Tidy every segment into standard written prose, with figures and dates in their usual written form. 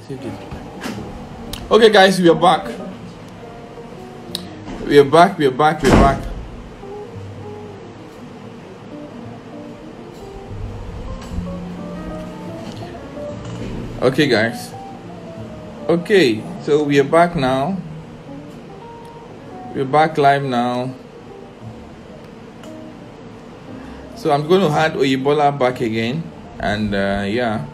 Okay, guys, we are back. We are back. We are back. We are back. Okay, guys. Okay, so we are back now. We're back live now. So I'm going to add Oyebola back again, and yeah.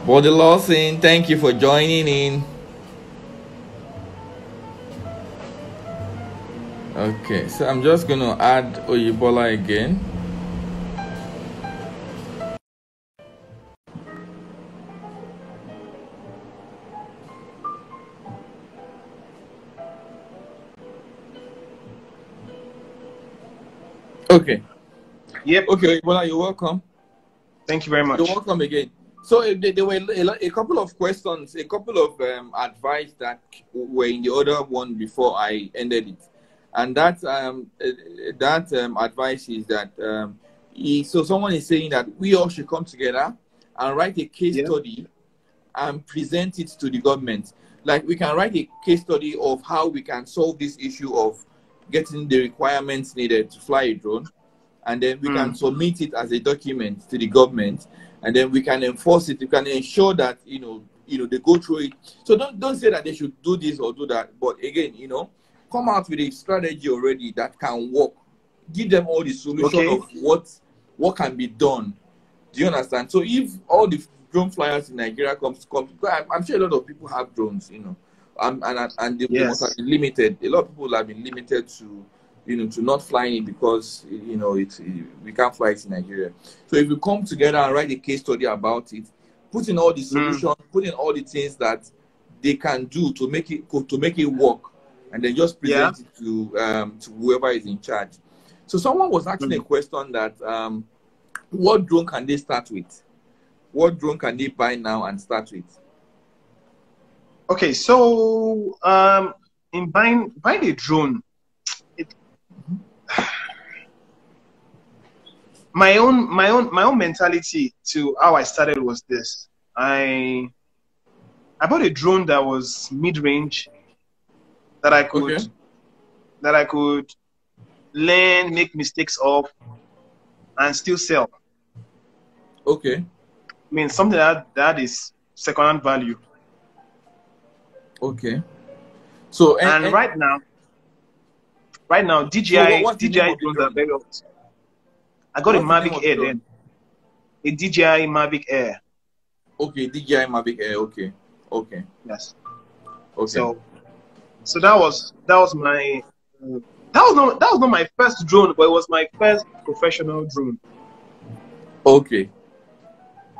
Body Lawson, thank you for joining in. Okay, so I'm just going to add Oyebola again. Okay. Yep. Okay, Oyebola, you're welcome. Thank you very much. You're welcome again. So there were a couple of questions, a couple of advice that were in the other one before I ended it, and that advice is that so someone is saying that we all should come together and write a case study and present it to the government. Like we can write a case study of how we can solve this issue of getting the requirements needed to fly a drone, and then we can submit it as a document to the government. And then we can enforce it. We can ensure that you know they go through it. So don't say that they should do this or do that. But again, come out with a strategy already that can work. Give them all the solution of what can be done. Do you understand? So if all the drone flyers in Nigeria come, I'm sure a lot of people have drones. And they must have been limited. A lot of people have been limited to to not flying it because we can't fly it in Nigeria. So if we come together and write a case study about it, put in all the solutions, put in all the things that they can do to make it work, and then just present it to whoever is in charge. So someone was asking a question that what drone can they start with? What drone can they buy now and start with? Okay, so in buying a drone, my own mentality to how I started was this. I bought a drone that was mid-range that I could learn, make mistakes of, and still sell. Okay. I mean, something that is second-hand value. Okay. So and right now DJI drones are very hot. I got a Mavic Air then. A DJI Mavic Air. Okay, DJI Mavic Air. Okay. Okay. Yes. Okay. So that was my that was not my first drone, but it was my first professional drone. Okay.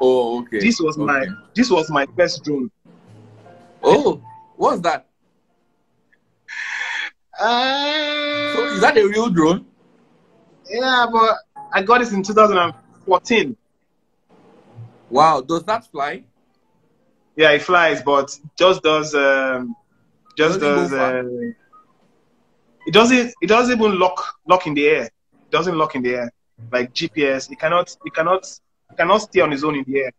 Oh, okay. This was my first drone. Oh, what's that? So is that a real drone? Yeah, but I got it in 2014. Wow, does that fly? Yeah, it flies, but it doesn't even lock in the air. It doesn't lock in the air like GPS. It cannot stay on its own in the air.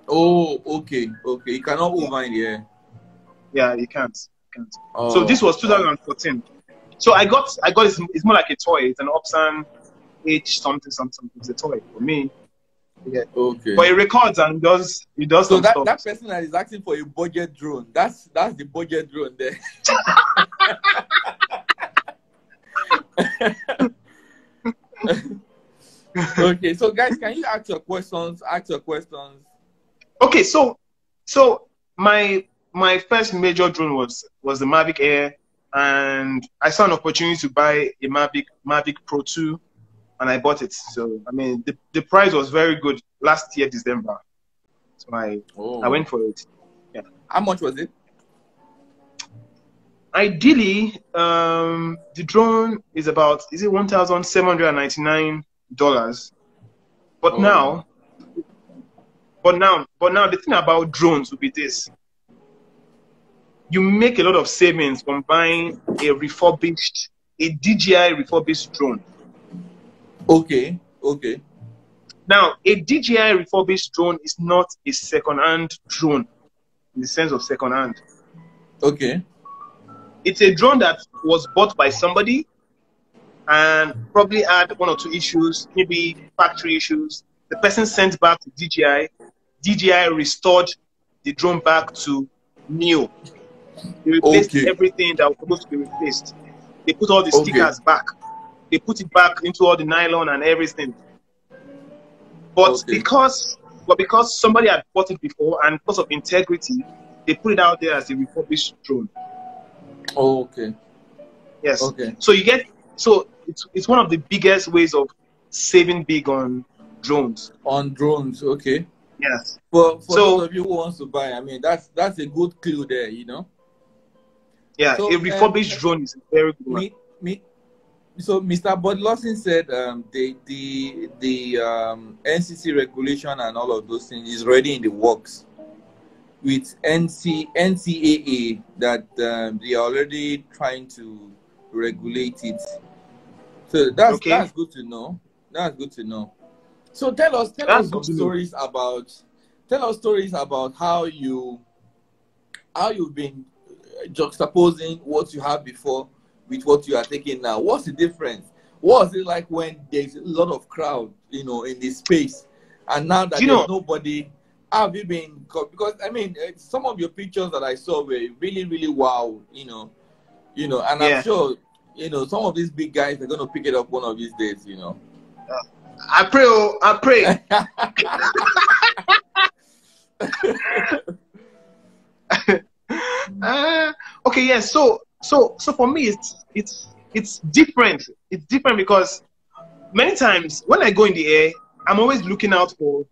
Oh, okay, okay. It cannot move in the air. Yeah, it can't. Oh, so this was 2014. So I got it. It's more like a toy. It's an Opsan H something. It's a toy for me. Yeah. Okay. But it records and does so some that stuff. That person that is asking for a budget drone. That's the budget drone there. Okay, so guys, can you ask your questions? Okay, so my first major drone was the Mavic Air, and I saw an opportunity to buy a Mavic Pro 2, and I bought it. So I mean, the price was very good last year December, so I went for it. Yeah. How much was it? Ideally, the drone is $1,799. But now the thing about drones will be this: you make a lot of savings from buying a DJI refurbished drone. Okay. Okay. Now, a DJI refurbished drone is not a second-hand drone in the sense of second-hand. Okay. It's a drone that was bought by somebody and probably had one or two issues, maybe factory issues. The person sent back to DJI. DJI restored the drone back to new. They replaced everything that was supposed to be replaced. They put all the stickers back. They put it back into all the nylon and everything. But because somebody had bought it before and because of integrity, they put it out there as a refurbished drone. Yes. So you get, so it's one of the biggest ways of saving big on drones. Okay. Yes. For those of you who wants to buy, I mean, that's a good clue there, you know. Yeah, so, a refurbished drone is a very good one. So Mr. Bud Lawson said the NCC regulation and all of those things is already in the works with NCAA, that they are already trying to regulate it. So that's good to know. That's good to know. So tell us some stories about how you've been juxtaposing what you have before with what you are taking now. What's the difference? What was it like when there's a lot of crowd, you know, in this space, and now that there's nobody? How have you been? Because I mean, some of your pictures that I saw were really, really wow, you know, and I'm sure, you know, some of these big guys are going to pick it up one of these days, you know. I pray. Okay, yes. So for me, it's different. It's different because many times when I go in the air, I'm always looking out for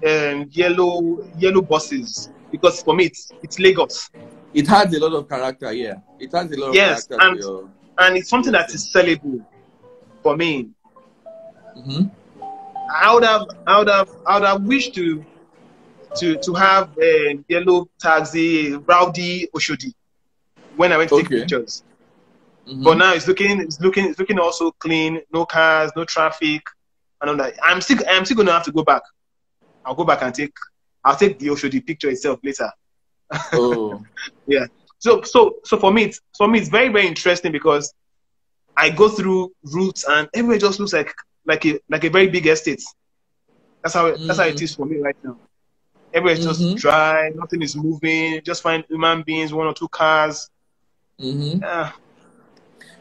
yellow buses, because for me it's Lagos. It has a lot of character, yeah. It has a lot of character. And it's something that is sellable for me. I would have wished to have a yellow taxi, rowdy Oshodi, when I went to take pictures. But now it's looking also clean, no cars, no traffic, and all that. I'm still gonna have to go back. I'll go back and I'll take the Oshodi picture itself later. Yeah. So for me it's very, very interesting because I go through routes and everywhere just looks like a very big estate. That's how it is for me right now. Everywhere is just dry, nothing is moving. Just find human beings, one or two cars.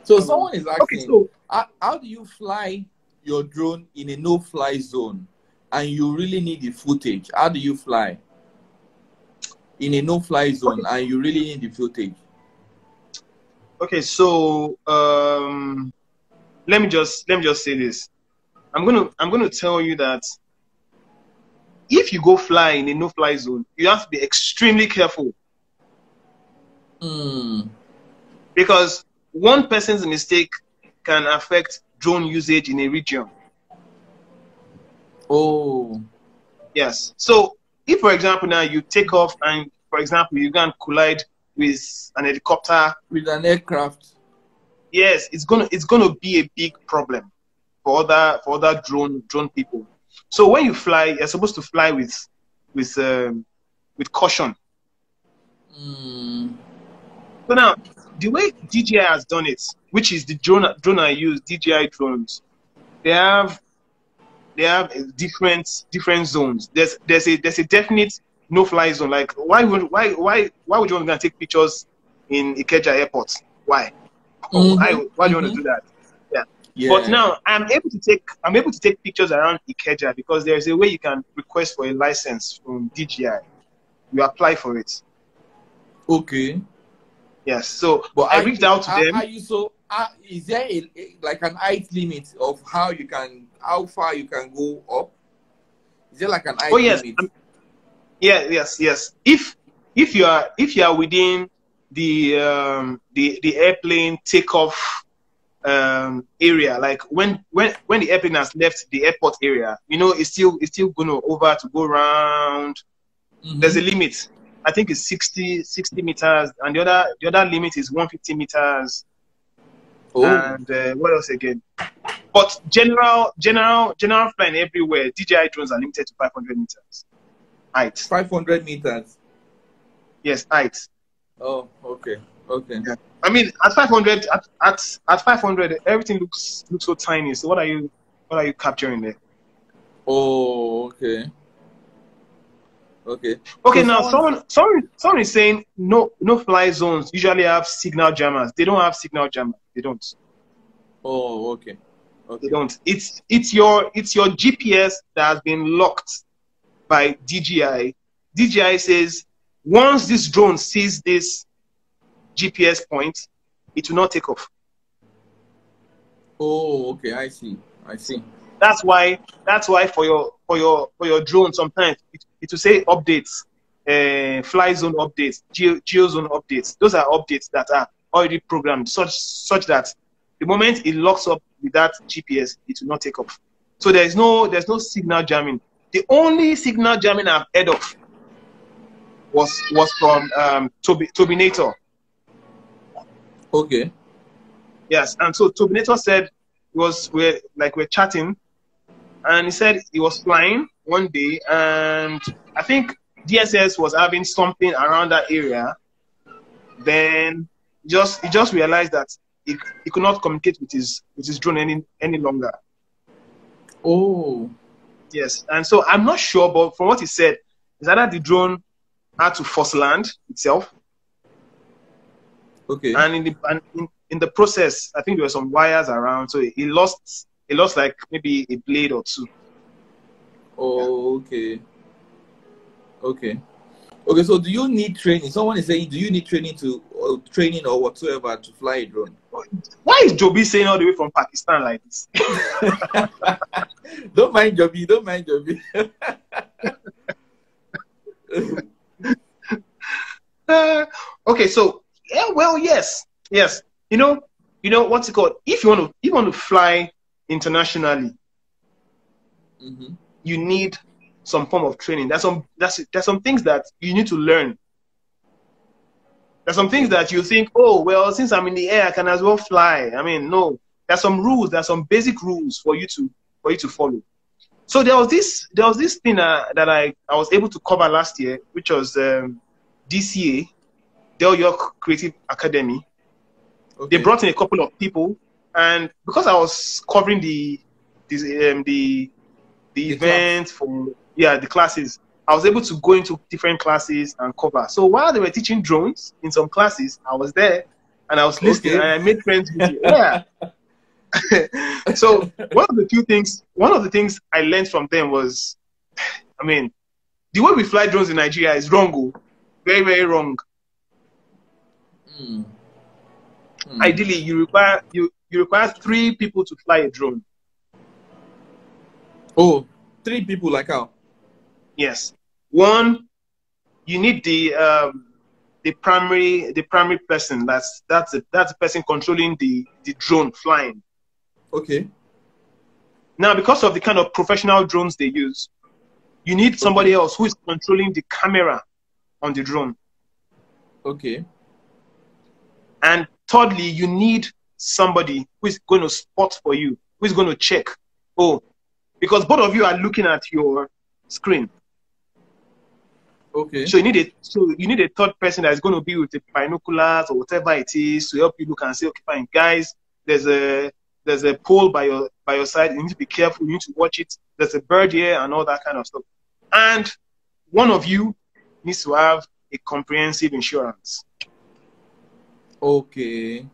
So someone is asking, how do you fly your drone in a no-fly zone, and you really need the footage? How do you fly in a no-fly zone and you really need the footage? Okay, so let me just say this. I'm gonna tell you that if you go fly in a no-fly zone, you have to be extremely careful. Because one person's mistake can affect drone usage in a region. Yes. So if, for example, now you take off and, for example, you can collide with an helicopter, with an aircraft, yes, it's gonna be a big problem for other drone people. So when you fly, you're supposed to fly with caution. So now, the way DJI has done it, which is the drone I use, DJI drones, they have different zones. There's a definite no-fly zone. Like why would you want to go and take pictures in Ikeja Airport? Why? Why do you want to do that? Yeah. But now I'm able to take pictures around Ikeja because there is a way you can request for a license from DJI. You apply for it. Okay. Yes. So, but I reached out to them. Is there like an height limit of how far you can go up? Is there like an height limit? Yes. If you are within the airplane takeoff area, like when the airplane has left the airport area, you know, it's still gonna go around. There's a limit. I think it's 60 meters, and the other limit is 150 meters. Oh, And what else again? But general flying everywhere, DJI drones are limited to 500 meters height. 500 meters. Yes, height. Oh, okay, okay. Yeah. I mean, at 500, at 500, everything looks so tiny. So what are you capturing there? Oh, okay, okay. Okay, So now someone is saying no fly zones usually have signal jammers. They don't have signal jammers. They don't. Oh, okay, okay. They don't. It's your GPS that has been locked by DJI. DJI says once this drone sees this GPS point, it will not take off. Oh, okay. I see. I see. That's why for your drone sometimes it will say updates, fly zone updates, geo zone updates. Those are updates that are already programmed such that the moment it locks up with that GPS, it will not take off. So there's no signal jamming. The only signal jamming I've heard of was from Tobinator. Okay. Yes, and so Tobinator said we're chatting, and he said he was flying one day, and I think DSS was having something around that area. Then he just realized that he could not communicate with his drone any longer. Oh. Yes, and so I'm not sure, but from what he said, is that the drone had to force land itself. Okay. And in the process, I think there were some wires around, so he lost like maybe a blade or two. Oh, okay. Okay. Okay. So, do you need training? Someone is saying, do you need training or whatsoever to fly a drone? Why is Joby saying all the way from Pakistan like this? Don't mind Joby. Don't mind Joby. Okay, so yeah, well, yes. You know what's it called? If you want to fly internationally, Mm-hmm. you need some form of training. There's some things that you need to learn. There's some things that you think, oh well, since I'm in the air, I can as well fly. I mean, no. There's some rules. There's some basic rules for you to follow. So there was this thing that I was able to cover last year, which was DCA, Del York Creative Academy. Okay. They brought in a couple of people, and because I was covering the event for the classes, I was able to go into different classes and cover. So while they were teaching drones in some classes, I was there and I was listening, and I made friends with you. Yeah. So one of the things I learned from them was, I mean, the way we fly drones in Nigeria is wrong, very, very wrong. Ideally, you require 3 people to fly a drone. Oh, 3 people, like how? Yes. One, you need the primary person. That's the person controlling the drone flying. Okay. Now, because of the kind of professional drones they use, you need somebody else who is controlling the camera on the drone. Okay. And thirdly, you need somebody who is going to spot for you, who is going to check. Oh, because both of you are looking at your screen. Okay. So you need a third person that is going to be with the binoculars or whatever it is to help you look and say, okay, fine, guys, there's a pole by your side. You need to be careful. You need to watch it. There's a bird here and all that kind of stuff. And one of you needs to have a comprehensive insurance. Okay.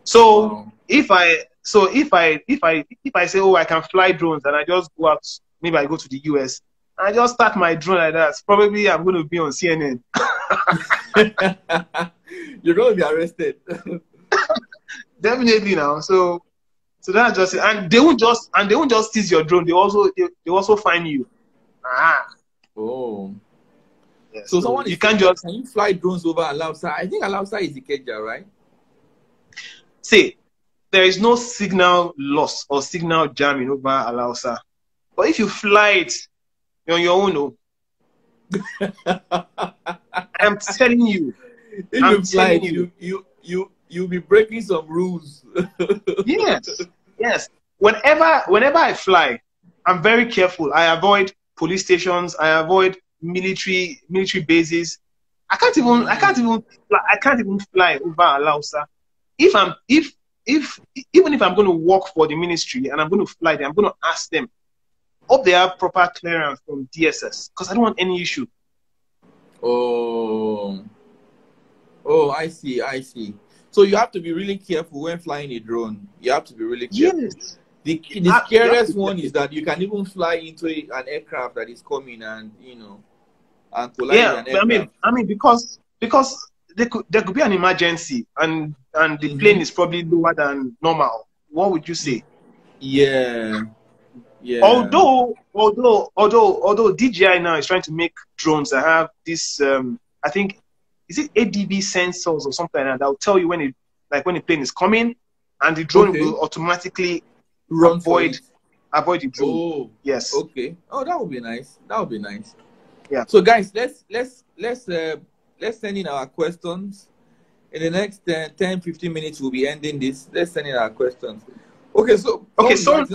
So wow. if I say, oh, I can fly drones, and I just go out, maybe I go to the US, and I just start my drone like that, probably I'm going to be on CNN. You're going to be arrested. Definitely now. So that's just it. And they won't just seize your drone. They also fine you. Oh. Yeah, so someone you can't just. Can you fly drones over Alausa? I think Alausa is Ikeja, right? See, there is no signal loss or signal jamming over Alausa. But if you fly it on your own, I'm telling you. If you fly it, You'll be breaking some rules. Yes, yes. Whenever I fly, I'm very careful. I avoid police stations. I avoid military bases. I can't even fly over Alausa. If even if I'm going to work for the ministry and I'm going to fly there, I'm going to ask them, hope they have proper clearance from DSS, because I don't want any issue. Oh, oh, I see, I see. So you have to be really careful when flying a drone. You have to be really careful. Yes. The scariest one is that you can even fly into an aircraft that is coming and, you know, and collide with an aircraft. I mean, because there could be an emergency and the plane is probably lower than normal. What would you say? Yeah. Yeah. Although DJI now is trying to make drones that have this, I think, is it ADB sensors or something like that will tell you when the plane is coming, and the drone will automatically avoid the drone. Oh, yes. Okay. Oh, that would be nice. That would be nice. Yeah. So guys, let's send in our questions. In the next 10-15 minutes, we'll be ending this. Let's send in our questions. Okay, so how much does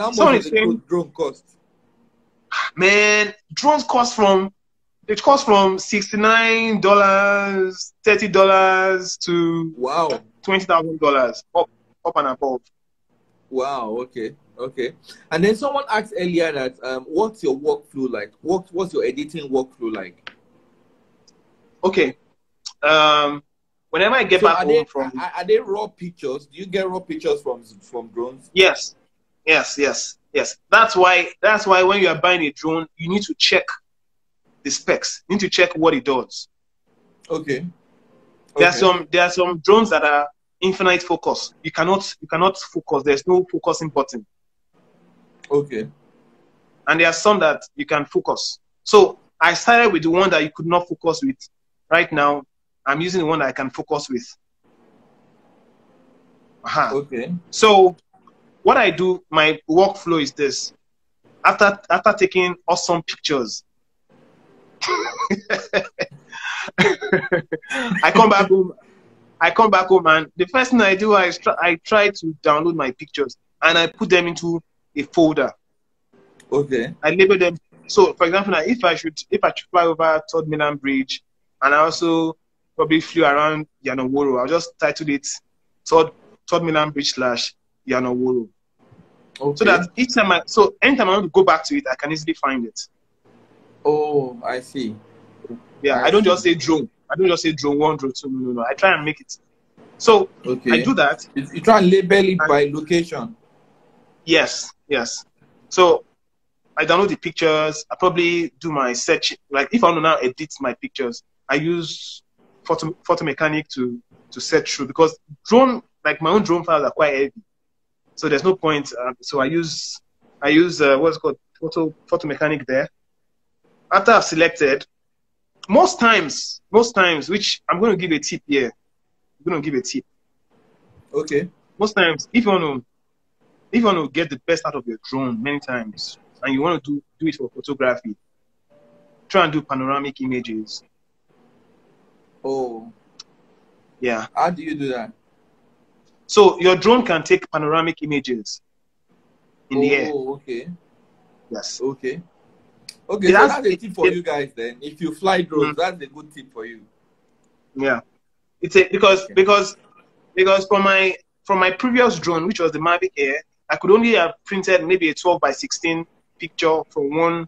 the drone cost? Man, drones cost from $69, $30 to $20,000 up and above. Wow. Okay. Okay. And then someone asked earlier that what's your workflow like? What's your editing workflow like? Okay. Whenever I get back home from, are they raw pictures? Do you get raw pictures from drones? Yes. That's why when you are buying a drone, you need to check the specs. You need to check what it does. Okay. There are some drones that are infinite focus. You cannot focus. There's no focusing button. Okay. And there are some that you can focus. So I started with the one that you could not focus with. Right now, I'm using the one that I can focus with. Okay. So what I do, my workflow is this. After taking awesome pictures, I come back home and the first thing I do is I try to download my pictures and I put them into a folder. Okay. I label them. So for example, now if I should fly over Third Mainland Bridge and I also probably flew around Yanoworo, I'll just title it Third Mainland Bridge / Yanoworo. Okay. So that anytime I want to go back to it, I can easily find it. Oh, I see. Yeah, I don't just say drone. I don't just say drone 1, drone 2. No. I try and make it. So I do that. You try and label it by location. Yes. So I download the pictures. I probably do my search. Like if I want to now edit my pictures, I use Photo Mechanic to search through, because my own drone files are quite heavy. So there's no point. So I use what's called Photo Mechanic there. After I've selected, most times, which I'm going to give a tip here. I'm going to give a tip. Okay. Most times, if you want to get the best out of your drone, many times, and you want to do it for photography, try and do panoramic images. Oh. Yeah. How do you do that? So your drone can take panoramic images in the air. Oh, okay. Yes. Okay. Okay, so that's a tip for you guys then. If you fly drones, that's a good tip for you. Yeah. Because from my previous drone, which was the Mavic Air, I could only have printed maybe a 12:16 picture from one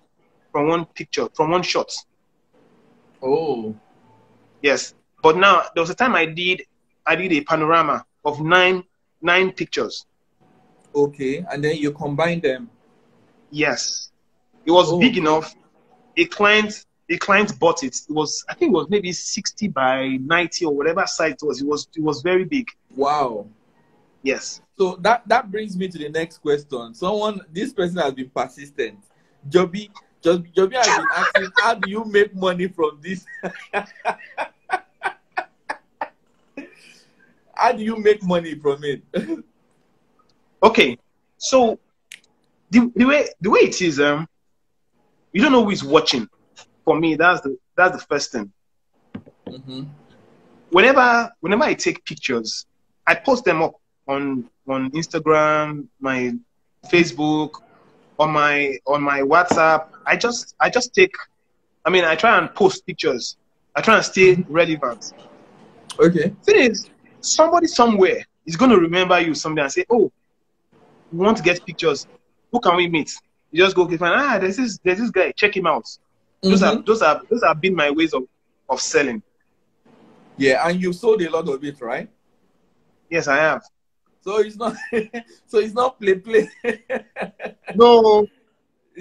shot. Oh. Yes. But now there was a time I did a panorama of nine pictures. Okay, and then you combine them. Yes. It was big enough. A client bought it. I think it was maybe 60 by 90 or whatever size it was. It was very big. Wow. Yes. So that brings me to the next question. This person has been persistent. Joby has been asking, how do you make money from this? How do you make money from it? Okay, so the way it is, you don't know who is watching. For me, that's the first thing. Mm-hmm. Whenever I take pictures, I post them up on Instagram, my Facebook, on my WhatsApp. I just take. I mean, I try and post pictures. I try and stay relevant. Okay. Thing is, somebody somewhere is going to remember you someday and say, "Oh, we want to get pictures. Who can we meet?" You just go, okay, fine. Ah, there's this guy. Check him out. Those have been my ways of selling. Yeah, and you sold a lot of it, right? Yes, I have. So it's not so it's not play. No,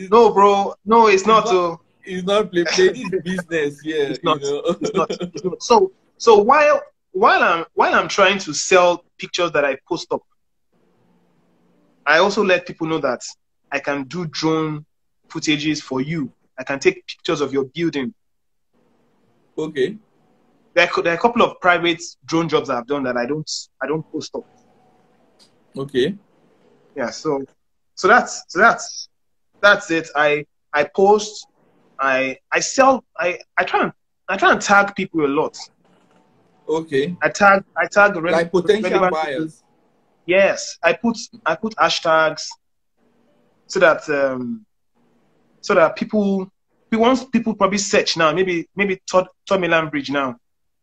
bro. No, it's not. It's not play. It's business. Yeah, it's not. You know? It's not. So while I'm trying to sell pictures that I post up, I also let people know that I can do drone footages for you. I can take pictures of your building. Okay. There are a couple of private drone jobs I've done that I don't post up. Okay. Yeah. So that's it. I post. I sell. I try and tag people a lot. Okay. I tag like potential buyers. People. Yes, I put hashtags so that people once people probably search now, maybe Third Mainland Bridge now,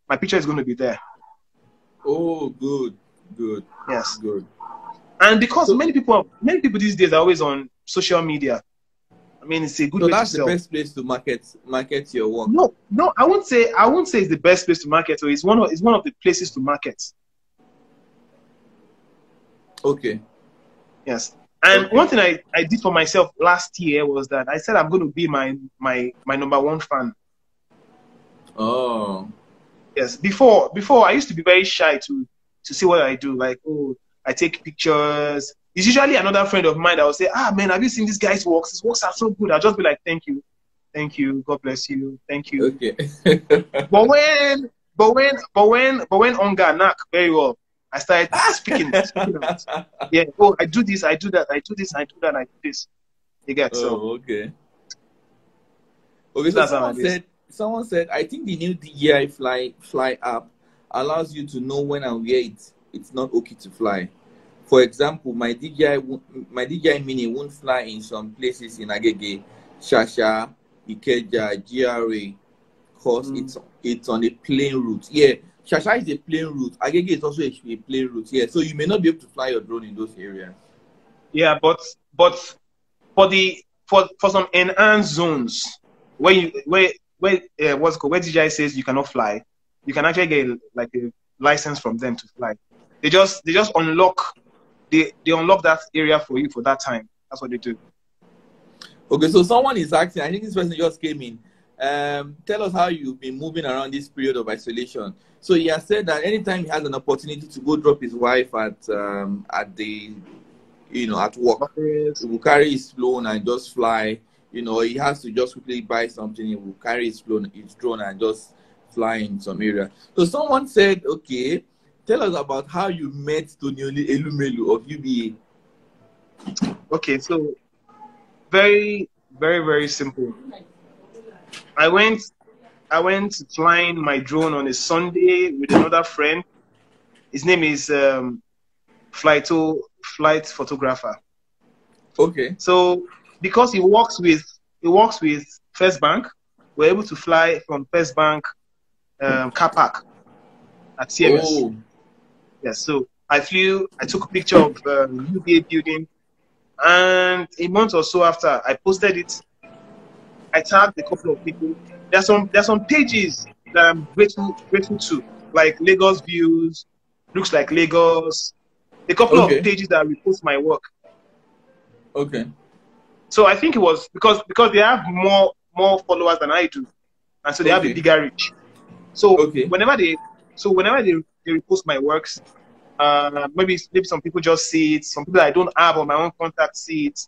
my picture is going to be there. Oh, good. Yes, good. And because many people these days are always on social media. I mean, it's a good way to sell. So that's the best place to market your work. No, I won't say it's the best place to market. So it's one of the places to market. Okay. Yes. And one thing I did for myself last year was that I said I'm going to be my #1 fan. Oh. Yes. Before I used to be very shy to see what I do. Like, oh, I take pictures. It's usually another friend of mine that will say, "Ah, man, have you seen this guy's works? His works are so good." I'll just be like, "Thank you, God bless you, thank you." Okay. but when hunger knock very well, I started speaking out. Yeah. Oh, I do this, I do that, I do this, I do that, I do this. You get so. Okay. Okay. So someone said, I think the new DJI Fly app allows you to know when and where it's not okay to fly. For example, my DJI Mini won't fly in some places in Agege, Shasha, Ikeja, GRA, because it's on a plain route. Yeah, Shasha is a plain route. Agege is also a plain route. Yeah, so you may not be able to fly your drone in those areas. Yeah, but for some enhanced zones where DJI says you cannot fly, you can actually get like a license from them to fly. They just unlock. They unlock that area for you for that time. That's what they do. Okay, so someone is asking, I think this person just came in. Tell us how you've been moving around this period of isolation. So he has said that anytime he has an opportunity to go drop his wife at work, he will carry his phone and just fly. He has to just quickly buy something. He will carry his drone and just fly in some area. So someone said, okay, tell us about how you met Tonioli Elumelu of UBA. Okay, so very, very, very simple. I went flying my drone on a Sunday with another friend. His name is flight photographer. Okay. So because he works with First Bank, we're able to fly from First Bank car park at CMS. Oh. Yes, so I took a picture of UBA building, and a month or so after, I posted it. I tagged a couple of people. There's some pages that I'm grateful to, like Lagos Views, looks like Lagos. A couple of pages that repost my work. Okay. So I think it was because they have more followers than I do, and so they have a bigger reach. So whenever they repost my works, maybe some people just see it. Some people I don't have on my own contact see it,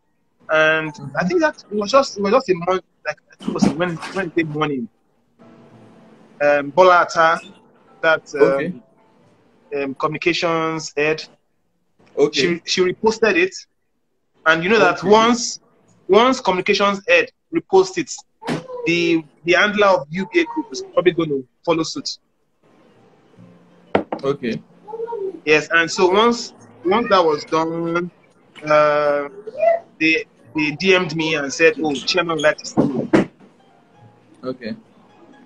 and I think that it was just a month. Like it was Wednesday morning. Bola Atta, that communications head. She reposted it, and you know that once communications head reposts it, the handler of UBA group is probably going to follow suit. Okay. Yes, and so once that was done, uh, they DM'd me and said, "Oh, Chairman would like to see me." Okay. And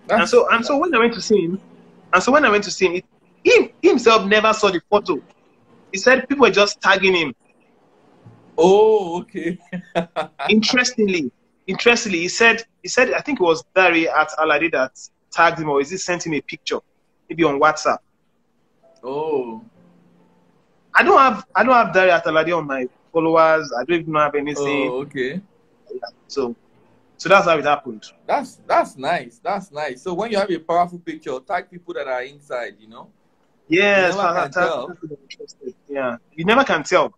That's so when I went to see him, he himself never saw the photo. He said people were just tagging him. oh, okay. Interestingly, he said I think it was Dari at Aladi that tagged him, or is he sent him a picture, maybe on WhatsApp. Oh. I don't have Dari at Aladi on my followers. I don't even have anything. Oh, okay. So that's how it happened. That's nice. That's nice. So when you have a powerful picture, tag people that are inside, you know. Yes, You never can tell. Yeah, you never can tell.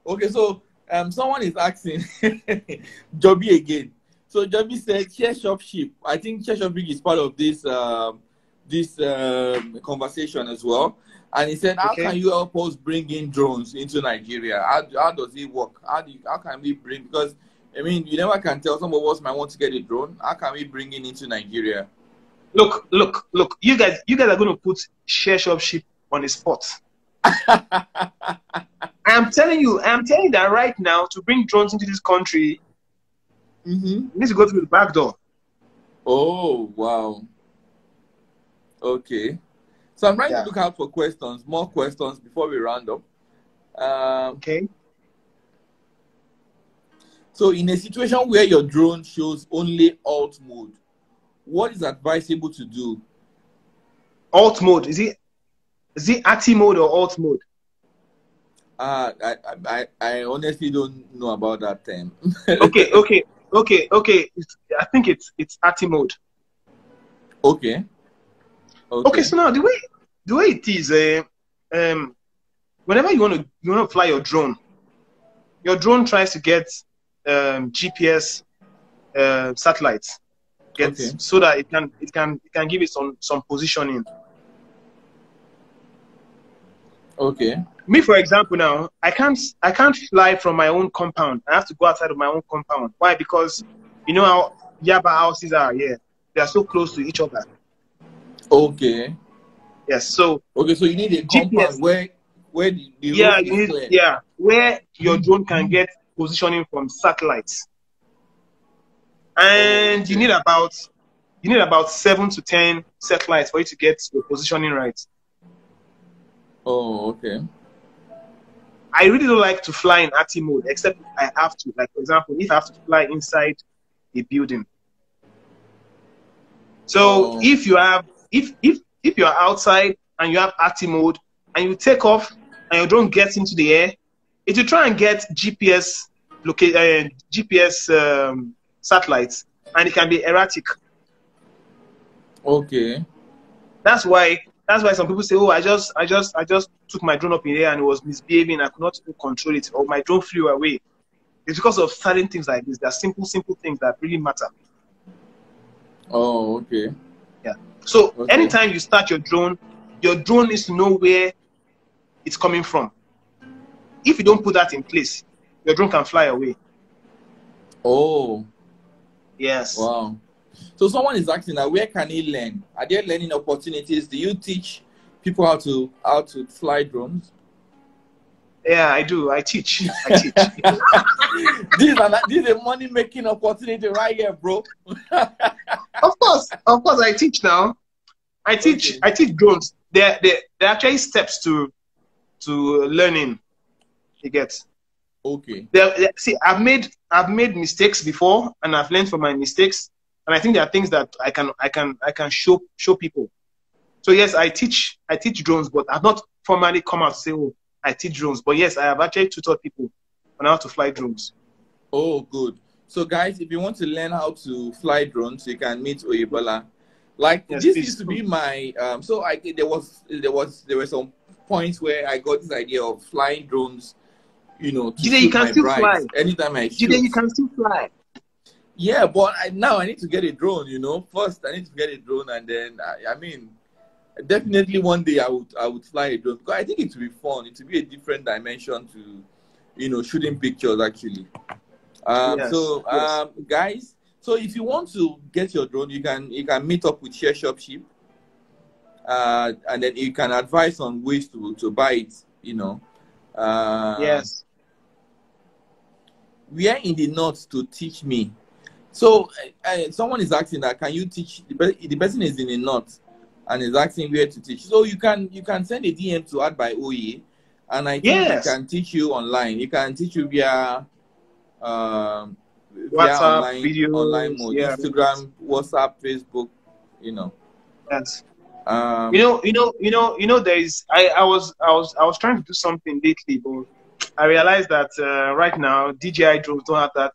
Okay, so someone is asking Joby again. So Joby said share shopship. I think share shopship is part of this conversation as well. And he said, how can you help us bring in drones into Nigeria? How does it work? How can we bring, because I mean, you never can tell. Some of us might want to get a drone. How can we bring it into Nigeria? Look. You guys are going to put share shopship on the spot. I'm telling you that right now, to bring drones into this country, you need to go through the back door. Oh, wow. Okay. So I'm trying to look out for questions, more questions before we round up. Okay. So in a situation where your drone shows only alt mode, what is advisable to do? Alt mode, is it ATI mode or alt mode? I honestly don't know about that term. Okay. I think it's ATI mode. Okay. Okay. So now the way it is, whenever you want to fly your drone tries to get GPS satellites, so that it can give it some positioning. Okay. Me, for example, now I can't fly from my own compound. I have to go outside of my own compound. Why? Because you know how Yaba houses are here. They are so close to each other. Okay. Yes. So okay, so you need a compound where the yeah, roof is clear. yeah, where your drone can get positioning from satellites. And you need about 7 to 10 satellites for you to get your positioning right. Oh, okay. I really don't like to fly in ATI mode, except I have to. Like, for example, if I have to fly inside a building. So if you have, if you're outside and you have ATI mode and you take off and your drone gets into the air, it will try and get GPS satellites, and it can be erratic. Okay. That's why some people say, oh, I just took my drone up in the air and it was misbehaving. I could not control it, or my drone flew away. It's because of certain things like this. They're simple things that really matter. Oh, okay. Yeah. So anytime you start your drone needs to know where it's coming from. If you don't put that in place, your drone can fly away. Oh. Yes. Wow. So someone is asking now, where can he learn? Are there learning opportunities? Do you teach people how to fly drones? Yeah, I do. I teach. This is a money-making opportunity right here, bro. Of course, I teach now. I teach drones. They're actually steps to learning. You get. Okay. See, I've made mistakes before, and I've learned from my mistakes. And I think there are things that I can show people. So yes, I teach drones, but I've not formally come out to say, oh, I teach drones. But yes, I have actually tutored people on how to fly drones. Oh, good. So guys, if you want to learn how to fly drones, you can meet Oyebola. Like yes, this used to be my so there were some points where I got this idea of flying drones, you know, to you can still fly. Anytime I shoot. You can still fly. Yeah, but now I need to get a drone, you know. First, I need to get a drone, and then, I mean, definitely one day I would fly a drone. Because I think it would be fun. It would be a different dimension to, you know, shooting pictures, actually. Guys, so if you want to get your drone, you can meet up with Share Shopship. and then you can advise on ways to buy it, you know. Yes. We are in the north to teach me. So someone is asking that, can you teach? The person is in the north and is asking where to teach. So you can send a DM to Art by Oye, and I think he can teach you online. He can teach you via WhatsApp, videos, online mode, Instagram, WhatsApp, Facebook, you know. Yes. There is. I was trying to do something lately, but I realized that right now DJI drones don't have that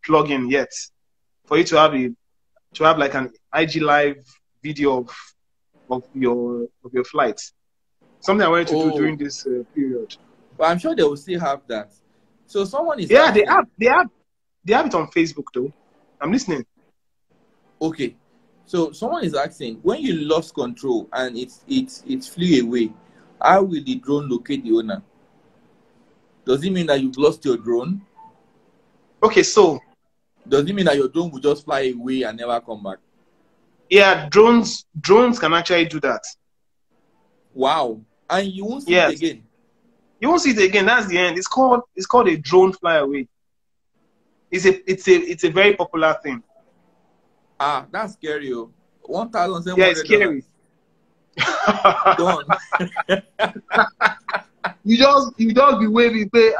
plugin yet for you to have like an IG live video of your flight. Something I wanted to do during this period. But I'm sure they will still have that. So someone is asking, they have it on Facebook though. I'm listening. Okay. So someone is asking, when you lost control and it flew away, how will the drone locate the owner? Does it mean that you've lost your drone? Okay, so does it mean that your drone will just fly away and never come back? Yeah, drones can actually do that. Wow. And you won't see it again. You won't see it again. That's the end. It's called a drone flyaway. It's a very popular thing. Ah, that's scary. $1,700. Yeah, it's scary. Gone. you just be waving, pay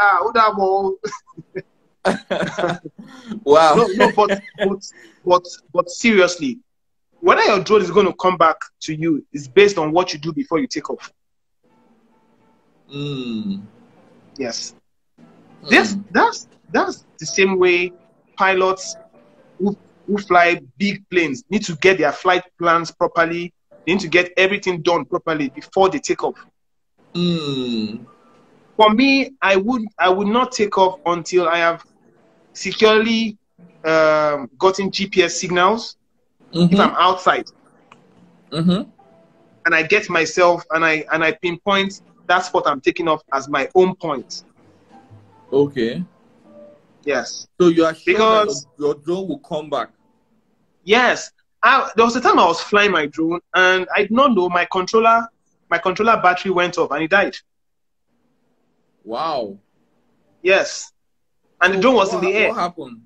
wow. No, but seriously, whether your drone is going to come back to you is based on what you do before you take off. Yes. That's the same way pilots who fly big planes need to get their flight plans properly. They need to get everything done properly before they take off. For me, I would not take off until I have securely gotten GPS signals. If I'm outside, and I get myself and I pinpoint that spot I'm taking off as my own point. Okay. Yes. So you are sure that your drone will come back? Yes. There was a time I was flying my drone and I did not know my controller battery went off and it died. Wow. Yes. And the drone was in the air. What happened?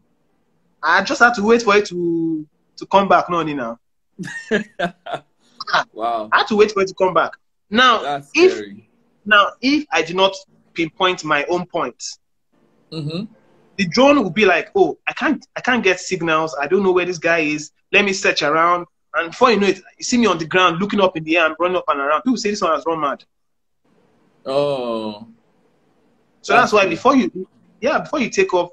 I just had to wait for it to come back. No, now. Wow. I had to wait for it to come back. Now, that's scary. If I did not pinpoint my own point, the drone will be like, oh, I can't get signals. I don't know where this guy is. Let me search around. And before you know it, you see me on the ground looking up in the air and running up and around. People say this one has run mad. Oh. So that's why before you take off,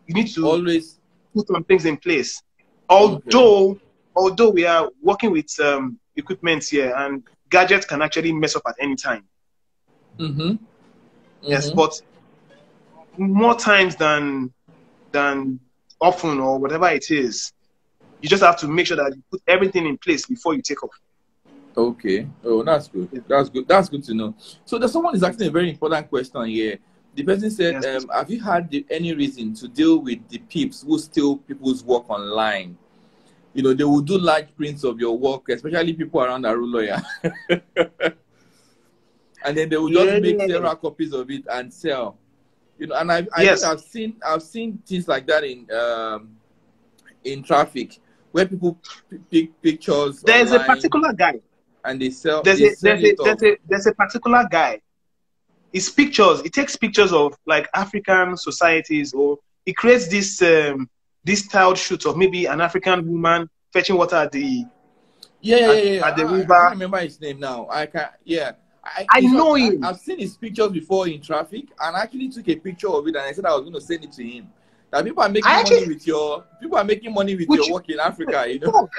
you need to always put some things in place. Although we are working with equipment here and gadgets can actually mess up at any time. Yes, but more times than often or whatever it is, you just have to make sure that you put everything in place before you take off. Okay. Oh, that's good. Yeah. That's good. That's good to know. So there's someone is asking a very important question here. The person said, have you had any reason to deal with the peeps who steal people's work online? You know, they will do large prints of your work, especially people around Aruloya. And then they will just make several copies of it and sell. You know, and I've seen things like that in traffic where people pick pictures. There's a particular guy, and they sell. There's a particular guy. His pictures. He takes pictures of like African societies, or he creates this styled shoot of maybe an African woman fetching water at the at the river. I can't remember his name now. I know him. I've seen his pictures before in traffic, and I actually took a picture of it, and I said I was going to send it to him. That people are making money with your work in Africa, you know.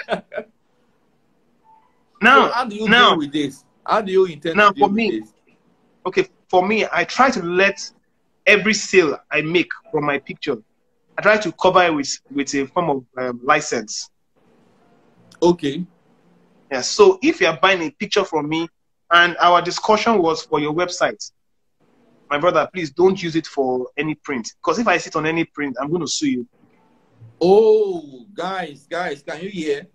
Now, so how do you deal with this? How do you intend to deal with this? Okay, for me, I try to let every sale I make from my picture, I try to cover it with a form of license. Okay. Yeah. So if you are buying a picture from me, and our discussion was for your website, my brother, please don't use it for any print. Because if I sit on any print, I'm going to sue you. Oh, guys, can you hear?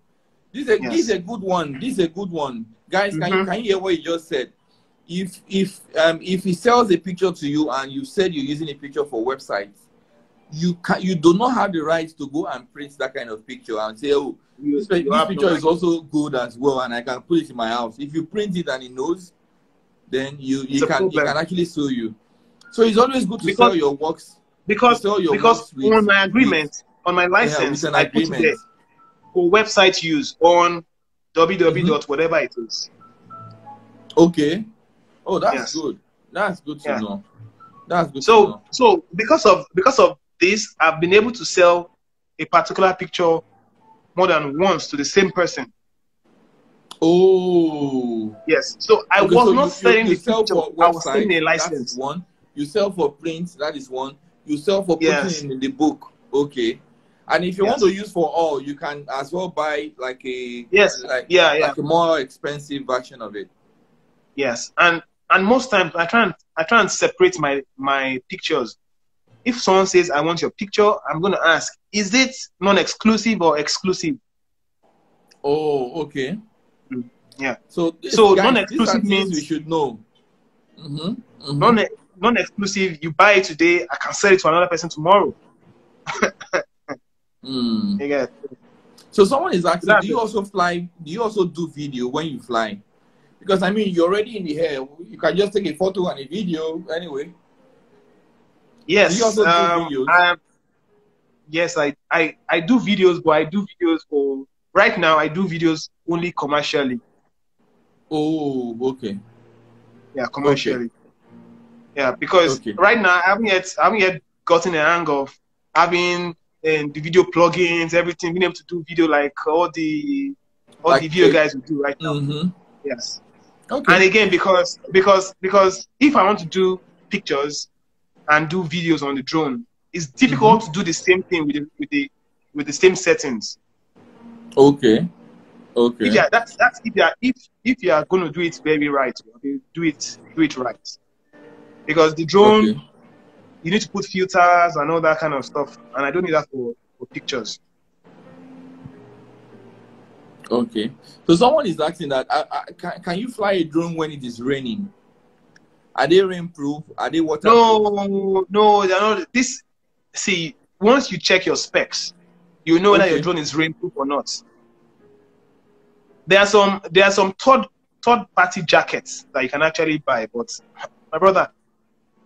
This is a good one. This is a good one. Guys, can you hear what he just said? If he sells a picture to you and you said you're using a picture for websites, you do not have the right to go and print that kind of picture and say, oh, this picture is also good as well, and I can put it in my house. If you print it and he knows, then he can actually sue you. So it's always good to sell your works. Because on my agreement, on my license, I put it there for website use on www. whatever it is. Okay. Oh, that's good. That's good to know. That's good to know. So because of this, I've been able to sell a particular picture more than once to the same person. Oh. Yes. So I was not selling the picture. I was selling a license. That's one. You sell for print. That is one. You sell for putting in the book. Okay. And if you want to use for all, you can as well buy like a like a more expensive version of it. Yes. And most times I try and separate my pictures. If someone says I want your picture, I'm going to ask, is it non-exclusive or exclusive? Oh, okay. Yeah. So non-exclusive means we should know. Non-exclusive, you buy it today, I can sell it to another person tomorrow. Yeah. So someone is asking, do you also fly? Do you also do video when you fly? Because I mean, you're already in the air. You can just take a photo and a video anyway. Yes. Do you also do videos? Yes, I do videos, but I do videos for right now. I do videos only commercially. Oh, okay. Yeah, commercially. Okay. Yeah, because right now I haven't yet gotten the hang of having the video plugins, everything, being able to do video like all the video guys will do right now. Yes. Okay. And again, because if I want to do pictures and do videos on the drone, it's difficult to do the same thing with the same settings. Okay. Okay. Yeah, that's if you are going to do it very right, do it right. Because the drone, you need to put filters and all that kind of stuff, and I don't need that for pictures. Okay. So someone is asking that, can you fly a drone when it is raining? Are they rainproof? Are they waterproof? No, they're not. See, once you check your specs, you know whether your drone is rainproof or not. There are some third party jackets that you can actually buy, but my brother,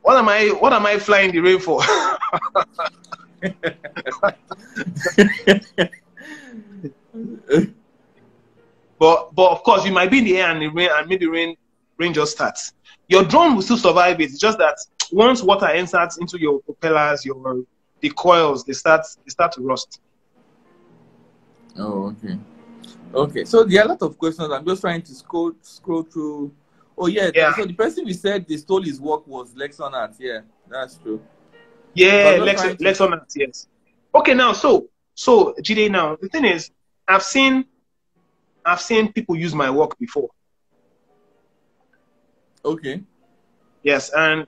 what am I flying the rain for? But of course, you might be in the air and maybe rain just starts. Your drone will still survive it. It's just that once water enters into your propellers, the coils, they start to rust. Oh, okay. Okay, so there are a lot of questions. I'm just trying to scroll through. Oh yeah. So the person we said they stole his work was Lexonart. Yeah, that's true. Yeah, Lexonart. Yes. Okay, now so Jide, now the thing is, I've seen people use my work before. Okay. Yes, and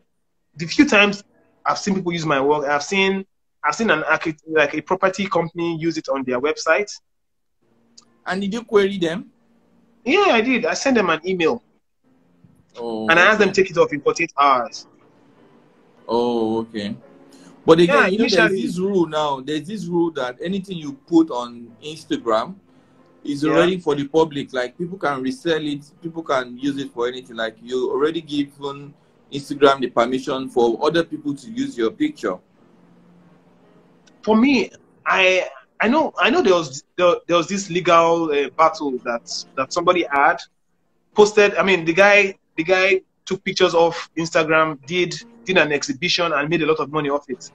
the few times I've seen people use my work, I've seen an architect, like a property company, use it on their website. And did you query them? Yeah, I did. I sent them an email. Oh, and I asked them to take it off in 48 hours. Oh, okay. But again, there's this rule now. There's this rule that anything you put on Instagram is already for the public. Like, people can resell it. People can use it for anything. Like, you already given Instagram the permission for other people to use your picture. For me, I know there was this legal battle that somebody had posted. I mean, the guy took pictures of Instagram, did an exhibition and made a lot of money off it.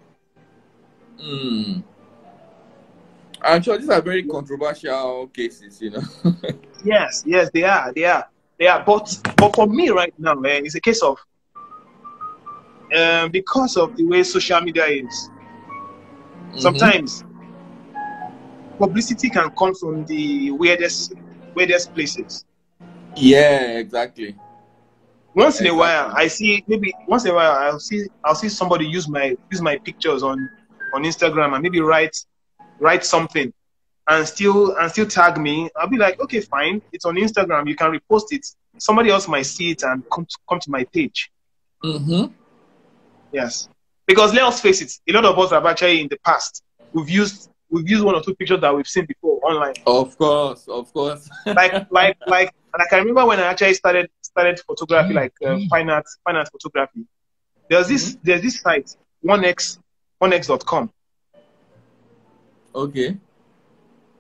I'm sure these are very controversial cases, you know. Yes, they are. But for me right now, it's a case of because of the way social media is. Sometimes publicity can come from the weirdest places. Yeah, exactly. Once in a while, I'll see somebody use my pictures on Instagram and maybe write something, and still tag me, I'll be like, okay, fine. It's on Instagram. You can repost it. Somebody else might see it and come to my page. Mm-hmm. Yes, because let us face it, a lot of us have actually in the past we've used one or two pictures that we've seen before online. Of course, of course. like I remember when I actually started photography, like fine art photography. There's this site, onex.com. Okay.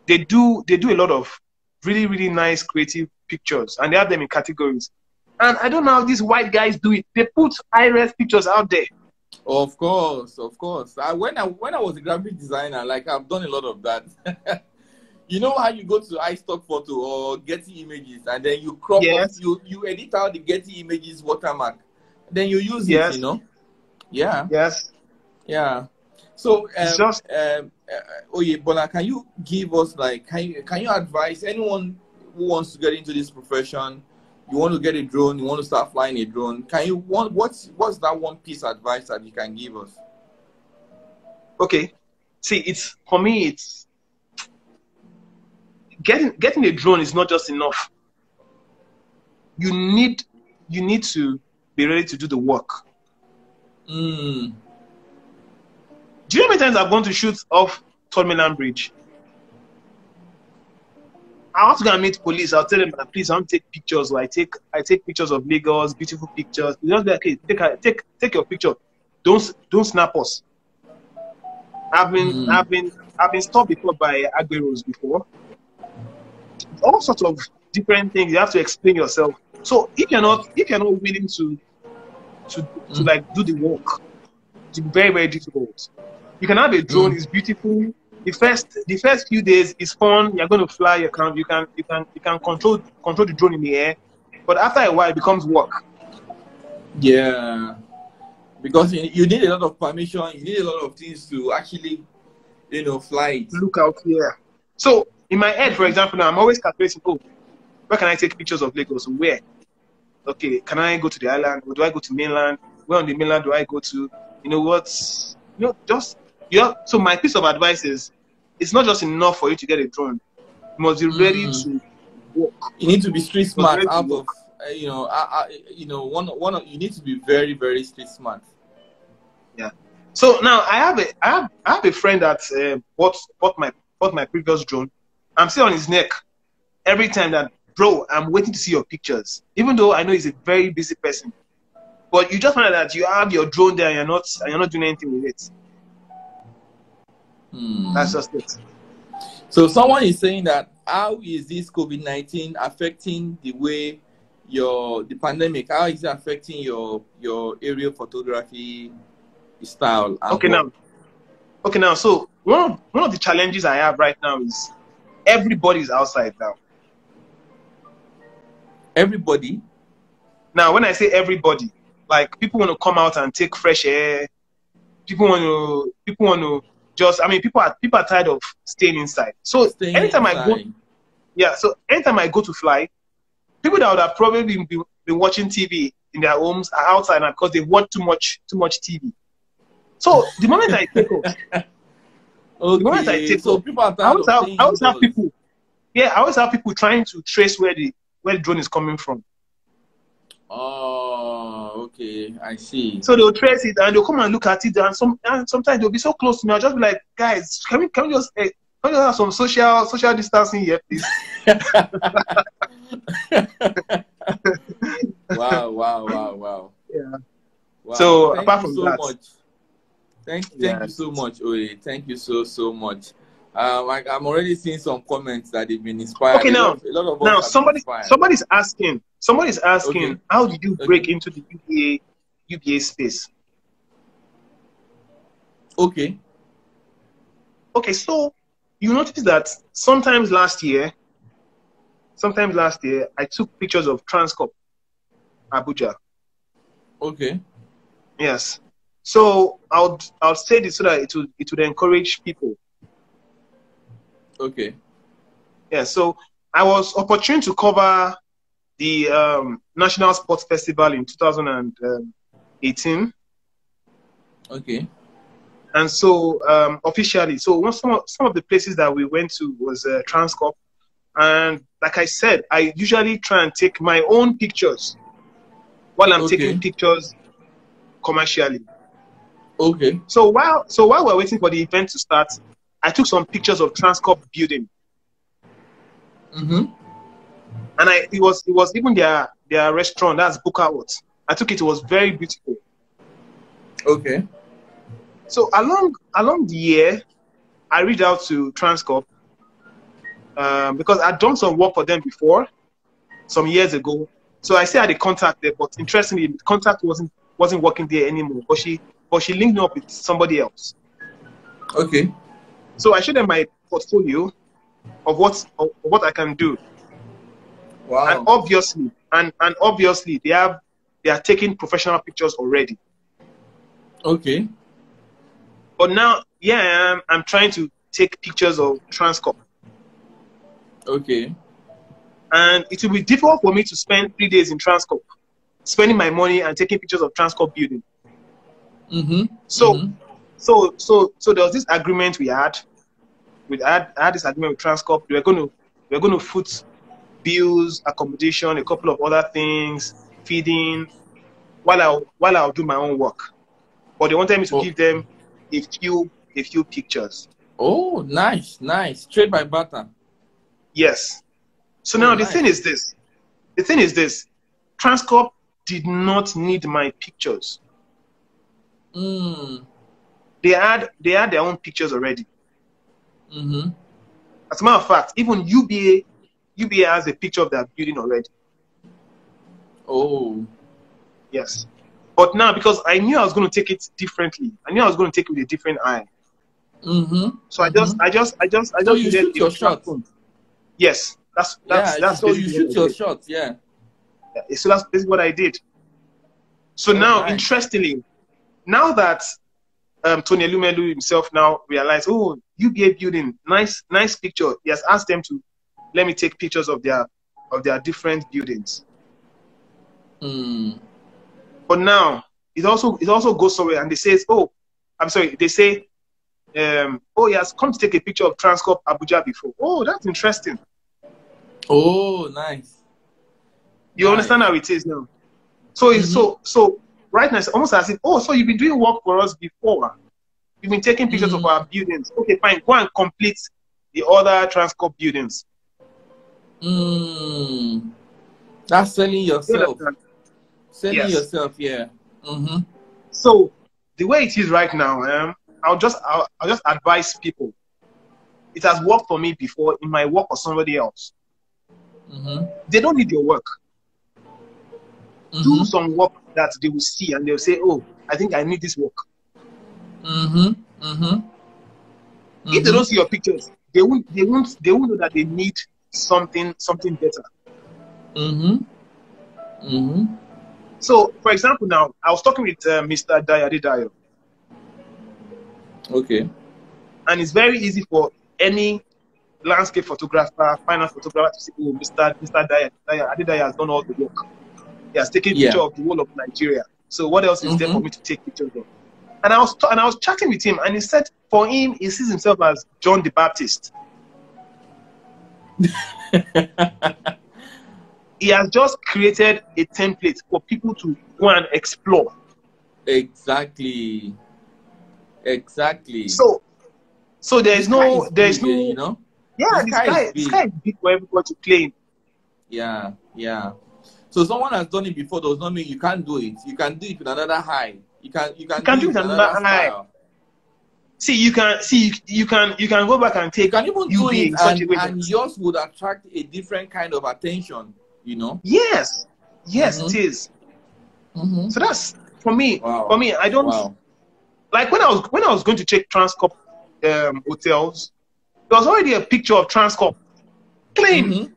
They do a lot of really, really nice creative pictures, and they have them in categories. And I don't know how these white guys do it. They put high-res pictures out there. Of course, of course. When I was a graphic designer, like I've done a lot of that. You know how you go to iStock Photo or Getty Images, and then you crop up, you edit out the Getty Images watermark, then you use it. You know. Yeah. Yes. Yeah. So, Oyebola, can you give us can you advise anyone who wants to get into this profession? You want to get a drone, you want to start flying a drone. What's that one piece of advice that you can give us? Okay. See, for me, it's getting a drone is not just enough. You need to be ready to do the work. Do you know how many times I've gone to shoot off Third Mainland Bridge? I want to go and meet police. I'll tell them, please, I want to take pictures. Or I take pictures of Lagos, beautiful pictures. You just be like, okay, take your picture. Don't snap us. I've been stopped before by Agberos before. All sorts of different things. You have to explain yourself. So if you're not willing to like do the work, it's very, very difficult. You can have a drone. It's beautiful. The first few days is fun. You're going to fly. You can control the drone in the air, but after a while it becomes work. Yeah, because you need a lot of permission. You need a lot of things to actually, fly it. Look out here. So in my head, for example, now I'm always calculating. Oh, where can I take pictures of Lagos? Where? Okay, can I go to the island? Or do I go to mainland? Where on the mainland do I go to? You know what? So my piece of advice is, it's not just enough for you to get a drone. You must be ready to work. You need to be street smart. You need to be very, very street smart. Yeah. So now I have a friend that bought my previous drone. I'm still on his neck every time that, bro, I'm waiting to see your pictures. Even though I know he's a very busy person, but you just find out that you have your drone there and you're not doing anything with it. That's just it. So someone is saying that, how is this COVID-19 affecting the way the pandemic? How is it affecting your aerial photography style? Okay, now. So one of the challenges I have right now is everybody's outside now. Everybody? Now, when I say everybody, like people want to come out and take fresh air. People want to just, people are tired of staying inside. So anytime I go to fly, people that would have probably been watching TV in their homes are outside now because they watch too much TV. So the moment I take off, people are I always have people trying to trace where the drone is coming from. Oh, okay, I see. So they'll trace it and they'll come and look at it, and sometimes they'll be so close to me. I'll just be like, guys, can we just have some social distancing here, please? Wow. Yeah. Wow. So Thank apart you from so that, much. Thank you so much, Oye. Thank you so much. I'm already seeing some comments that they've been inspired. Okay, now somebody's asking, okay. How did you break into the UBA space? Okay, so you notice that sometimes last year I took pictures of Transcorp Abuja. Okay. Yes. So I'll say this so that it would encourage people. Okay. Yeah, so I was opportune to cover the National Sports Festival in 2018. Okay. And so officially, so some of the places that we went to was Transcorp. And like I said, I usually try and take my own pictures while I'm taking pictures commercially. Okay. So while we're waiting for the event to start, I took some pictures of Transcorp building. Mm-hmm. And it was even their restaurant, that's Goggle Earth. I took it, it was very beautiful. Okay. So along the year, I reached out to Transcorp because I'd done some work for them before, some years ago. So I still had a contact there, but interestingly, the contact wasn't working there anymore. But she linked me up with somebody else. Okay. So I showed them my portfolio of what I can do. Wow. And obviously they are taking professional pictures already. Okay. But now, yeah, I'm trying to take pictures of Transcorp. Okay. And it will be difficult for me to spend 3 days in Transcorp, spending my money and taking pictures of Transcorp building. Mm-hmm. So, mm-hmm. so there was this agreement we had. I had this agreement with Transcorp. We're going to foot bills, accommodation, a couple of other things, feeding, while I'll do my own work. But they wanted me to give them a few pictures. Oh, nice. Trade by barter. Yes. So now the thing is this. Transcorp did not need my pictures. Mm. They had their own pictures already. Mm-hmm. As a matter of fact, even UBA has a picture of their building already. Oh. Yes. But now, because I knew I was going to take it differently, I knew I was going to take it with a different eye. Mm-hmm. So I just so you shoot your shot. Yes, that's so you shoot your shot. Yeah. So that's basically what I did. So now, interestingly, now that Tony Elumelu himself now realized, oh, UBA building, nice picture. He has asked them to let me take pictures of their different buildings. Mm. But now it also goes somewhere, and they say, oh, I'm sorry, they say, oh, he has come to take a picture of Transcorp Abuja before. Oh, that's interesting. Oh, nice. You understand how it is now? So it's so right now it's almost as if, oh, so you've been doing work for us before. You've been taking pictures of our buildings. Okay, fine. Go and complete the other Transcorp buildings. That's selling yourself. Selling yes. yourself, yeah. Mm-hmm. So the way it is right now, I'll just advise people. It has worked for me before in my work for somebody else. Mm-hmm. They don't need your work. Mm-hmm. Do some work that they will see and they'll say, oh, I think I need this work. Mm-hmm. Mm-hmm. If they don't see your pictures, they won't know that they need something better. Mm-hmm. Mm-hmm. So, for example, now I was talking with Mr. Dayo. Okay. And it's very easy for any landscape photographer, finance photographer to say, oh, Mr. Dayo has done all the work. He has taken picture of the whole of Nigeria. So what else is there for me to take pictures of? And I was chatting with him, and he said, for him, he sees himself as John the Baptist. He has just created a template for people to go and explore. Exactly. So there's no, you know. Yeah, the sky is big for everyone to claim. Yeah. So someone has done it before does not mean you can't do it. You can do it with another high. You can do it with another style. See, you can go back and take. You can even do it, and yours would attract a different kind of attention. You know. Yes, it is. Mm-hmm. So that's for me. Wow. For me, I don't like when I was going to check Transcorp hotels. There was already a picture of Transcorp clean. Mm-hmm.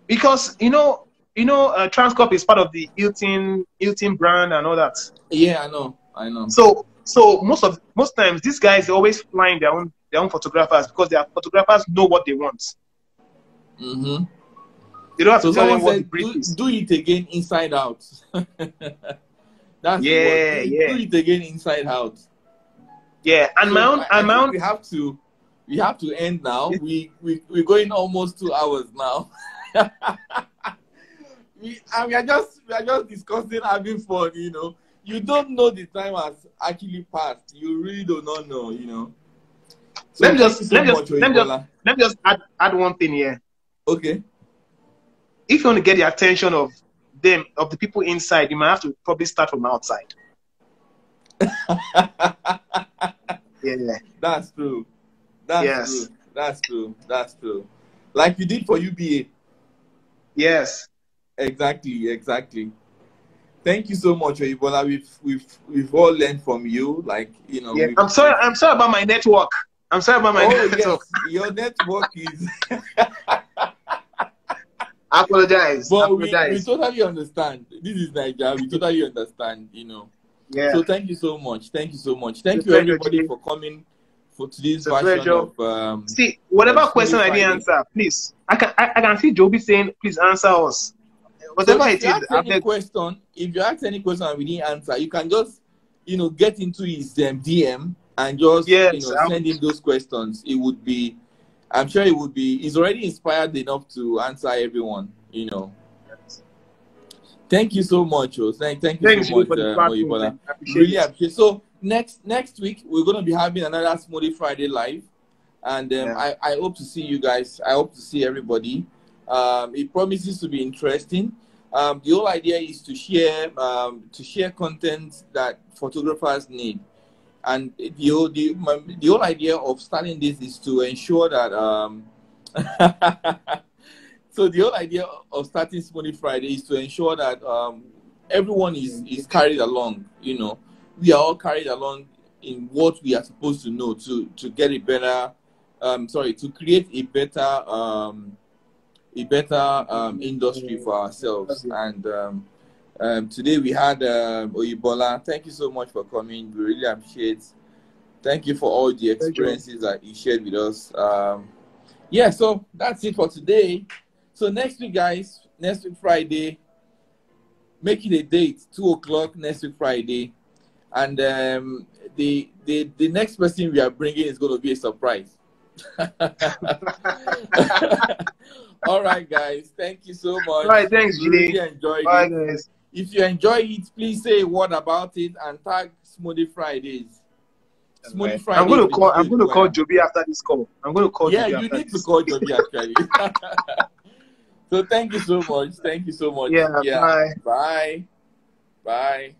Because Transcorp is part of the Hilton brand and all that. Yeah, I know. So most times these guys are always flying their own photographers because their photographers know what they want. Mm-hmm. They don't have to tell them what the brief is. Do it again inside out. That's yeah. Do it again inside out. Yeah, and So my own, I think we have to end now. We're going almost 2 hours now. we are just discussing, having fun, you know. You don't know the time has actually passed. You really do not know, you know. So let me just add one thing here. Okay. If you want to get the attention of them, of the people inside, you might have to probably start from outside. Yeah. That's true. That's true. Like you did for UBA. Yes. Exactly. Thank you so much, Oyebola. We've all learned from you. Like, you know. Yeah. I'm sorry about my network. Network. Yes, your network is. I apologize. But we totally understand. This is Nigeria. We totally understand, you know. Yeah. So thank you so much. Thank you everybody for coming for today's version of see, whatever question I didn't answer, please. I can see Joby saying, please answer us. Whatever so it is. If you ask any question and we didn't answer, you can just, you know, get into his DM and just, you know, send him those questions. It would be, I'm sure it would be, he's already inspired enough to answer everyone, you know. Thank you so much, Thank you so much, Oyebola. Really appreciate it. So next week we're going to be having another Smoothie Friday live, and I hope to see you guys. I hope to see everybody. It promises to be interesting. The whole idea is to share content that photographers need, and the whole idea of starting this is to ensure that so the whole idea of starting Smoothie Friday is to ensure that everyone is carried along. You know, we are all carried along in what we are supposed to know to get a better, to create a better industry for ourselves. And today we had Oyebola. Thank you so much for coming. We really appreciate. Thank you for all the experiences that you shared with us. Yeah, so that's it for today. So next week, guys, next week Friday, make it a date, 2 o'clock next week Friday, and the next person we are bringing is going to be a surprise. All right, guys, thank you so much. All right, thanks, G. Really enjoyed it. Guys. If you enjoy it, please say a word about it and tag Smoothie Fridays. Smoothie Fridays. I'm going to call Joby after this call. I'm going to call. Yeah, you need to call Joby actually. So thank you so much. Yeah. Bye. Bye.